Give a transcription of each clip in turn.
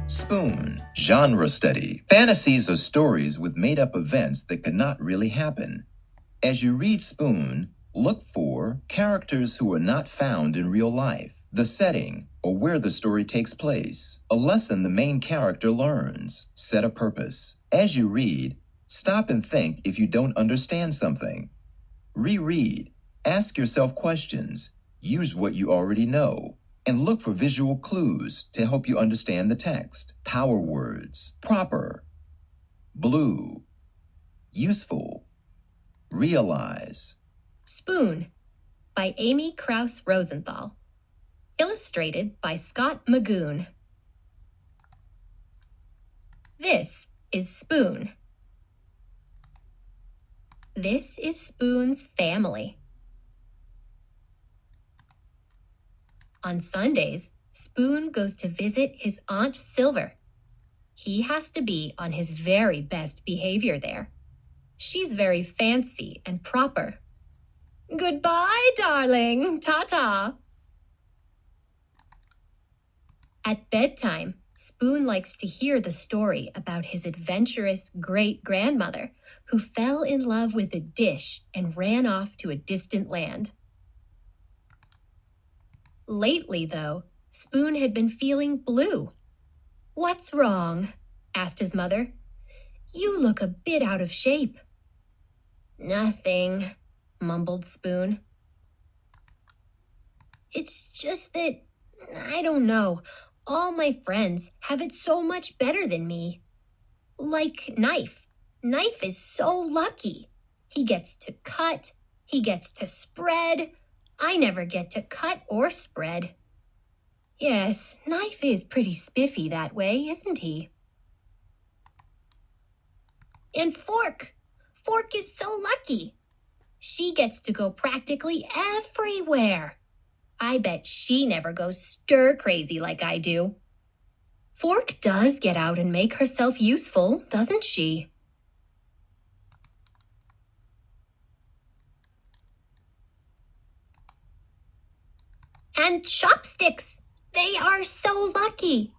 Spoon, genre study. Fantasies are stories with made-up events that could not really happen. As you read Spoon, look for characters who are not found in real life, the setting, or where the story takes place, a lesson the main character learns, set a purpose. As you read, stop and think if you don't understand something. Reread, ask yourself questions, use what you already know, and look for visual clues to help you understand the text. Power words: proper, blue, useful, realize. Spoon by Amy Krauss Rosenthal. Illustrated by Scott Magoon. This is Spoon. This is Spoon's family. On Sundays, Spoon goes to visit his Aunt Silver. He has to be on his very best behavior there. She's very fancy and proper. Goodbye, darling. Ta-ta. At bedtime, Spoon likes to hear the story about his adventurous great-grandmother who fell in love with a dish and ran off to a distant land. Lately, though, Spoon had been feeling blue. "What's wrong?" asked his mother. "You look a bit out of shape." "Nothing," mumbled Spoon. "It's just that, I don't know, all my friends have it so much better than me. Like Knife. Knife is so lucky. He gets to cut, he gets to spread. I never get to cut or spread." "Yes, Knife is pretty spiffy that way, isn't he?" "And Fork. Fork is so lucky. She gets to go practically everywhere. I bet she never goes stir-crazy like I do." "Fork does get out and make herself useful, doesn't she?" "And Chopsticks. They are so lucky.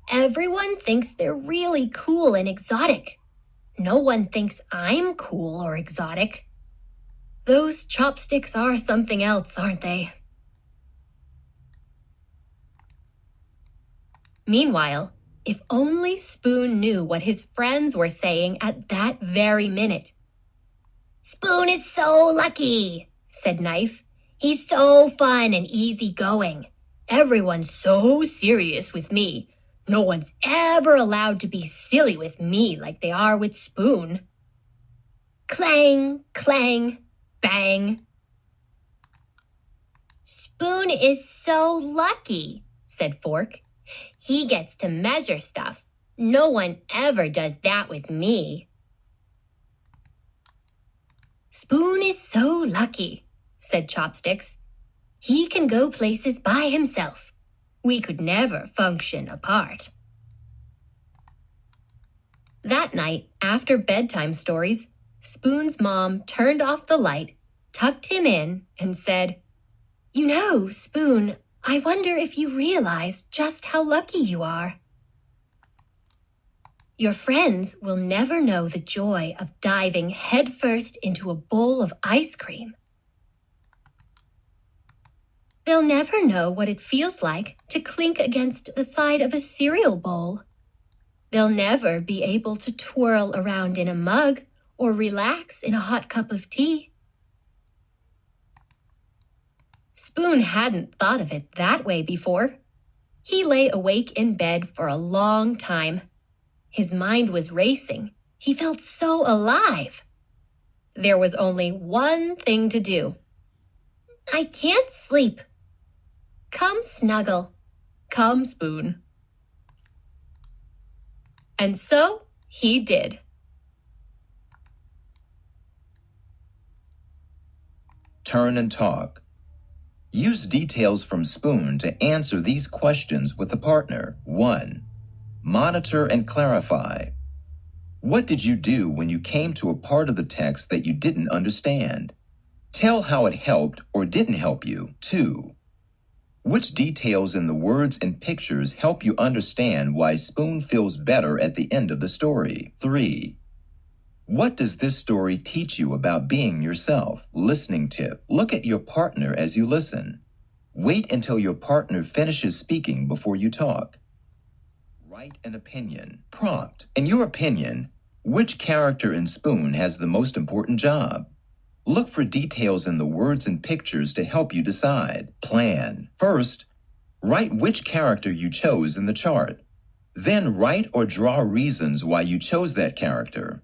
Everyone thinks they're really cool and exotic. No one thinks I'm cool or exotic. Those Chopsticks are something else, aren't they?" Meanwhile, if only Spoon knew what his friends were saying at that very minute. "Spoon is so lucky," said Knife. "He's so fun and easygoing. Everyone's so serious with me. No one's ever allowed to be silly with me like they are with Spoon." Clang, clang, bang. "Spoon is so lucky," said Fork. "He gets to measure stuff. No one ever does that with me." "Spoon is so lucky," said Chopsticks. "He can go places by himself. We could never function apart." That night, after bedtime stories, Spoon's mom turned off the light, tucked him in, and said, "You know, Spoon, I wonder if you realize just how lucky you are. Your friends will never know the joy of diving headfirst into a bowl of ice cream. They'll never know what it feels like to clink against the side of a cereal bowl. They'll never be able to twirl around in a mug or relax in a hot cup of tea." Spoon hadn't thought of it that way before. He lay awake in bed for a long time. His mind was racing. He felt so alive. There was only one thing to do. "I can't sleep." "Come snuggle." "Come, Spoon." And so he did. Turn and talk. Use details from Spoon to answer these questions with a partner. 1. Monitor and clarify. What did you do when you came to a part of the text that you didn't understand? Tell how it helped or didn't help you. 2. Which details in the words and pictures help you understand why Spoon feels better at the end of the story? 3. What does this story teach you about being yourself? Listening tip. Look at your partner as you listen. Wait until your partner finishes speaking before you talk. Write an opinion. Prompt. In your opinion, which character in Spoon has the most important job? Look for details in the words and pictures to help you decide. Plan. First, write which character you chose in the chart. Then write or draw reasons why you chose that character.